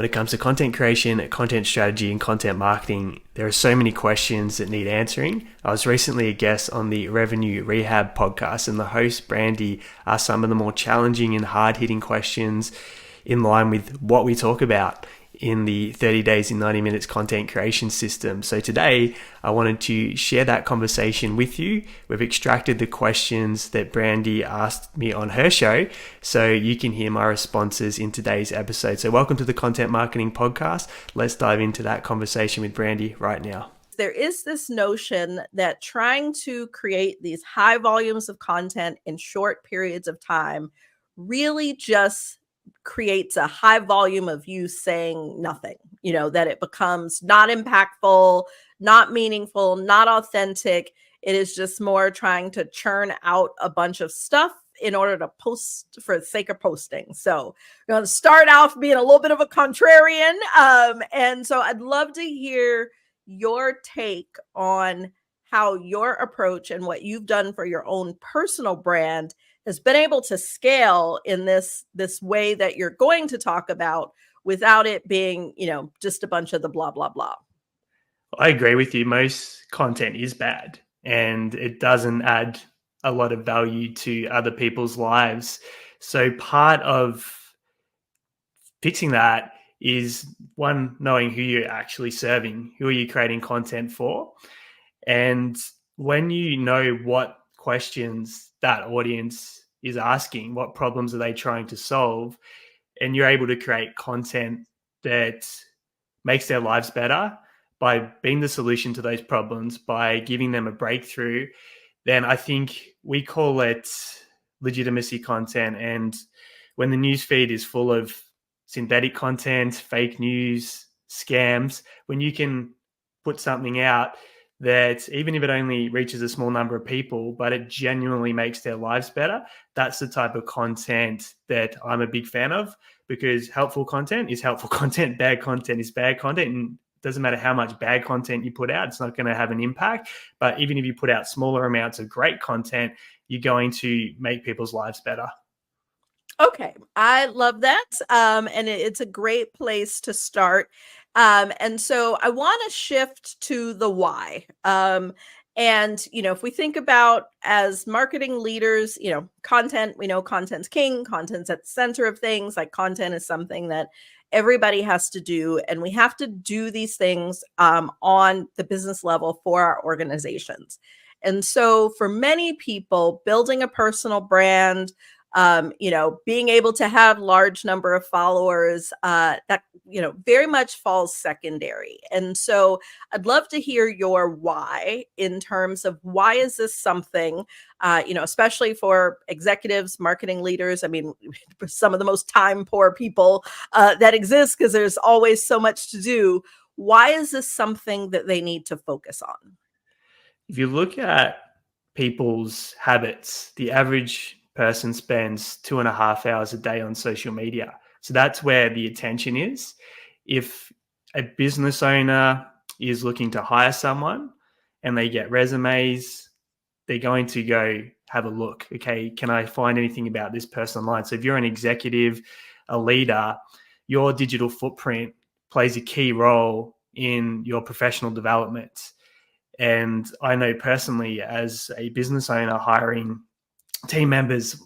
When it comes to content creation, content strategy, and content marketing, there are so many questions that need answering. I was recently a guest on the Revenue Rehab podcast, and the host, Brandi, asked some of the more challenging and hard-hitting questions in line with what we talk about in the 30 days in 90 minutes content creation system. So today I wanted to share that conversation with you. We've extracted the questions that Brandi asked me on her show, so you can hear my responses in today's episode. So welcome to the Content Marketing Podcast. Let's dive into that conversation with Brandi right now. There is this notion that trying to create these high volumes of content in short periods of time really just creates a high volume of you saying nothing, that it becomes not impactful, not meaningful, not authentic. It is just more trying to churn out a bunch of stuff in order to post for the sake of posting. So we're going to start off being a little bit of a contrarian. And so I'd love to hear your take on how your approach and what you've done for your own personal brand has been able to scale in this way that you're going to talk about without it being, just a bunch of the blah, blah, blah. I agree with you. Most content is bad and it doesn't add a lot of value to other people's lives. So part of fixing that is, one, knowing who you're actually serving, who are you creating content for? And when you know what questions that audience is asking, what problems are they trying to solve, and you're able to create content that makes their lives better by being the solution to those problems, by giving them a breakthrough, then I think we call it legitimacy content. And when the newsfeed is full of synthetic content, fake news, scams, when you can put something out that, even if it only reaches a small number of people, but it genuinely makes their lives better, that's the type of content that I'm a big fan of, because helpful content is helpful content, bad content is bad content, and it doesn't matter how much bad content you put out, it's not going to have an impact. But even if you put out smaller amounts of great content, you're going to make people's lives better. Okay, I love that. And it's a great place to start. And so I want to shift to the why. And, if we think about as marketing leaders, content, we know content's king, content's at the center of things. Like, content is something that everybody has to do. And we have to do these things on the business level for our organizations. And so for many people, building a personal brand, being able to have large number of followers, that, very much falls secondary. And so I'd love to hear your why, in terms of why is this something, especially for executives, marketing leaders. I mean, some of the most time poor people that exist, because there's always so much to do. Why is this something that they need to focus on? If you look at people's habits, the average person spends 2.5 hours a day on social media. So that's where the attention is. If a business owner is looking to hire someone and they get resumes, they're going to go have a look. Okay, can I find anything about this person online? So if you're an executive, a leader, your digital footprint plays a key role in your professional development. And I know personally, as a business owner hiring team members,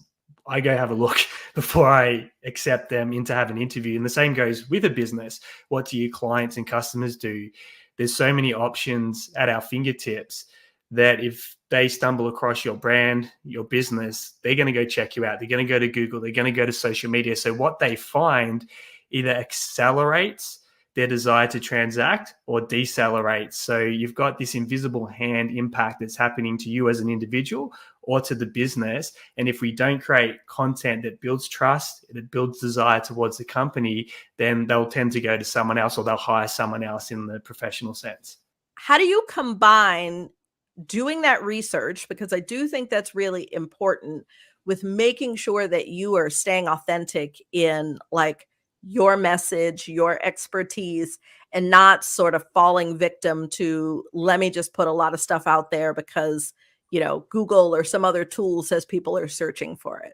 I go have a look before I accept them in to have an interview. And the same goes with a business. What do your clients and customers do? There's so many options at our fingertips that if they stumble across your brand, your business, they're going to go check you out. They're going to go to Google. They're going to go to social media. So what they find either accelerates their desire to transact or decelerates. So you've got this invisible hand impact that's happening to you as an individual or to the business. And if we don't create content that builds trust, that builds desire towards the company, then they'll tend to go to someone else, or they'll hire someone else in the professional sense. How do you combine doing that research, because I do think that's really important, with making sure that you are staying authentic in like your message, your expertise, and not sort of falling victim to, let me just put a lot of stuff out there because, Google or some other tool says people are searching for it?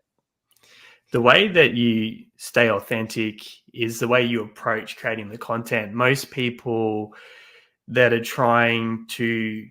The way that you stay authentic is the way you approach creating the content. Most people that are trying to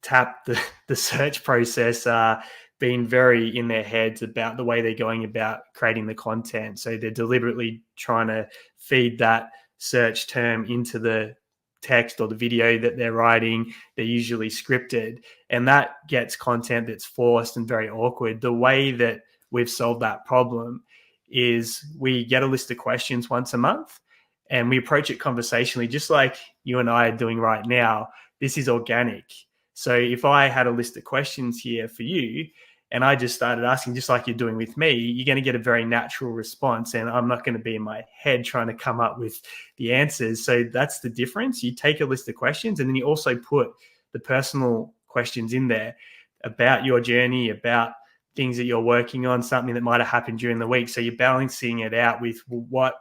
tap the search process are being very in their heads about the way they're going about creating the content. So they're deliberately trying to feed that search term into the text or the video that they're writing. They're usually scripted, and that gets content that's forced and very awkward. The way that we've solved that problem is we get a list of questions once a month and we approach it conversationally, just like you and I are doing right now. This is organic. So if I had a list of questions here for you and I just started asking, just like you're doing with me, you're going to get a very natural response. And I'm not going to be in my head trying to come up with the answers. So that's the difference. You take a list of questions and then you also put the personal questions in there about your journey, about things that you're working on, something that might have happened during the week. So you're balancing it out with what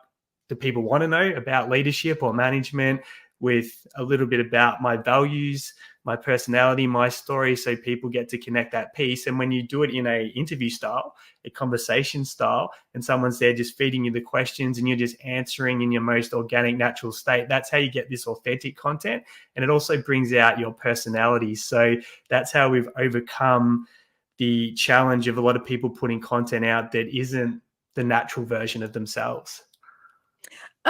do people want to know about leadership or management, with a little bit about my values, my personality, my story, so people get to connect that piece. And when you do it in a interview style, a conversation style, and someone's there just feeding you the questions and you're just answering in your most organic, natural state, that's how you get this authentic content. And it also brings out your personality. So that's how we've overcome the challenge of a lot of people putting content out that isn't the natural version of themselves.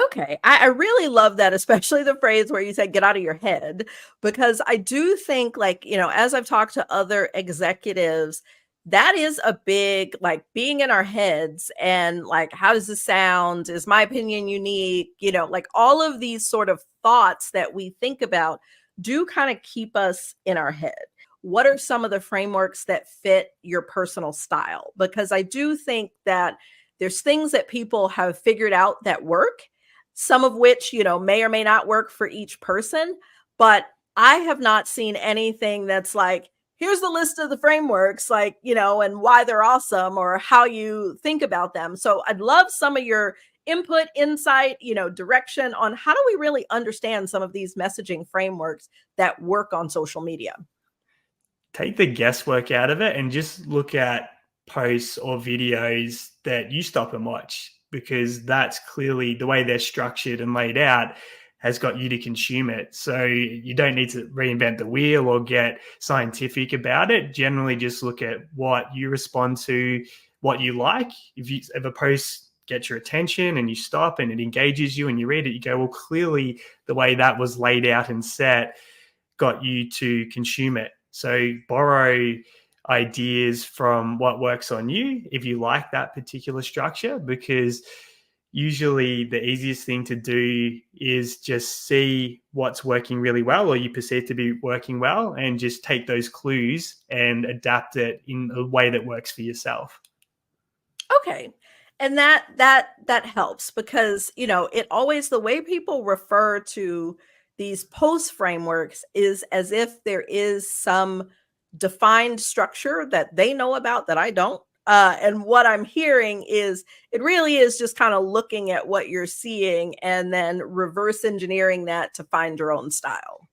Okay. I really love that, especially the phrase where you said get out of your head, because I do think, like, as I've talked to other executives, that is a big, like, being in our heads and like, how does this sound? Is my opinion unique? Like all of these sort of thoughts that we think about do kind of keep us in our head. What are some of the frameworks that fit your personal style? Because I do think that there's things that people have figured out that work, some of which, may or may not work for each person. But I have not seen anything that's like, here's the list of the frameworks, like, and why they're awesome or how you think about them. So I'd love some of your input, insight, direction on how do we really understand some of these messaging frameworks that work on social media. Take the guesswork out of it and just look at posts or videos that you stop and watch, because that's clearly the way they're structured and laid out has got you to consume it. So you don't need to reinvent the wheel or get scientific about it. Generally just look at what you respond to, what you like. If a post gets your attention and you stop and it engages you and you read it, you go, well, clearly the way that was laid out and set got you to consume it. So borrow ideas from what works on you if you like that particular structure, because usually the easiest thing to do is just see what's working really well or you perceive to be working well and just take those clues and adapt it in a way that works for yourself. Okay. And that helps because, it always, the way people refer to these post frameworks is as if there is some defined structure that they know about that I don't. And what I'm hearing is it really is just kind of looking at what you're seeing and then reverse engineering that to find your own style.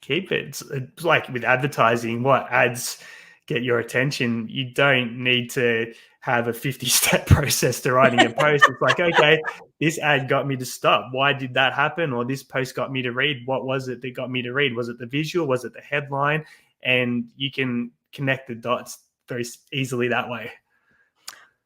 Keep it. It's like with advertising, what ads get your attention. You don't need to have a 50-step process to writing a post. It's like, okay, this ad got me to stop. Why did that happen? Or this post got me to read. What was it that got me to read? Was it the visual? Was it the headline? And you can connect the dots very easily that way.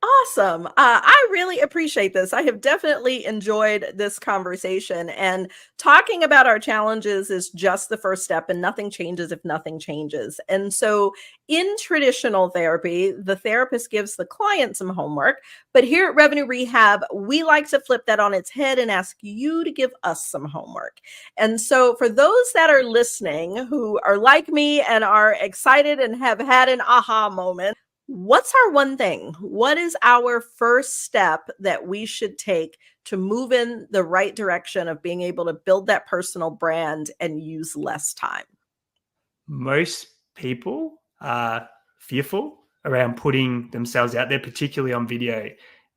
Awesome. I really appreciate this. I have definitely enjoyed this conversation, and talking about our challenges is just the first step, and nothing changes if nothing changes. And so in traditional therapy, the therapist gives the client some homework, but here at Revenue Rehab, we like to flip that on its head and ask you to give us some homework. And so for those that are listening who are like me and are excited and have had an aha moment, what's our one thing? What is our first step that we should take to move in the right direction of being able to build that personal brand and use less time? Most people are fearful around putting themselves out there, particularly on video.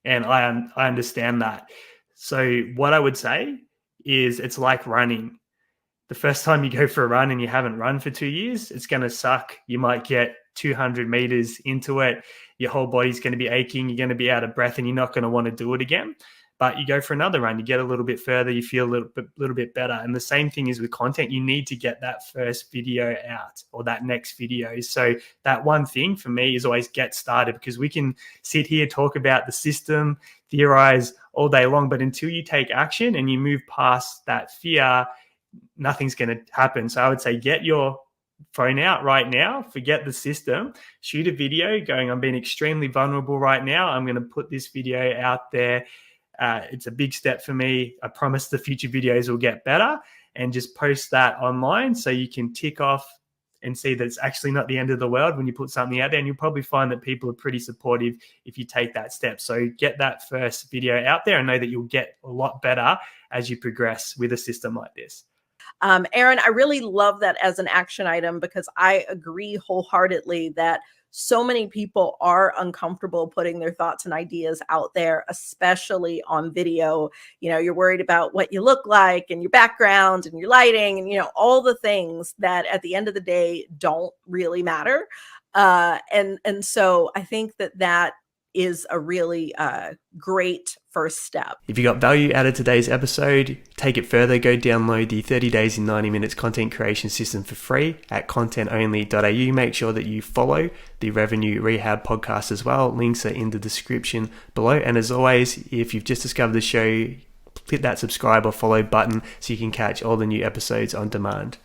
And I understand that. So what I would say is it's like running. the first time you go for a run and you haven't run for 2 years, it's going to suck. You might get 200 meters into it. Your whole body's going to be aching. You're going to be out of breath and you're not going to want to do it again. But you go for another run, you get a little bit further, you feel a little bit better. And the same thing is with content. You need to get that first video out or that next video. So that one thing for me is always get started, because we can sit here, talk about the system, theorize all day long, but until you take action and you move past that fear, nothing's going to happen. So I would say get your phone out right now, forget the system, shoot a video going, I'm being extremely vulnerable right now. I'm going to put this video out there. It's a big step for me. I promise the future videos will get better, and just post that online so you can tick off and see that it's actually not the end of the world when you put something out there. And you'll probably find that people are pretty supportive if you take that step. So get that first video out there and know that you'll get a lot better as you progress with a system like this. Aaron, I really love that as an action item, because I agree wholeheartedly that so many people are uncomfortable putting their thoughts and ideas out there, especially on video. You know, you're worried about what you look like and your background and your lighting and, you know, all the things that at the end of the day don't really matter. And so I think that is a really great first step. If you got value out of today's episode, take it further. Go download the 30 days in 90 minutes content creation system for free at contentonly.au. Make sure that you follow the Revenue Rehab podcast as well. Links are in the description below. And as always, if you've just discovered the show, hit that subscribe or follow button so you can catch all the new episodes on demand.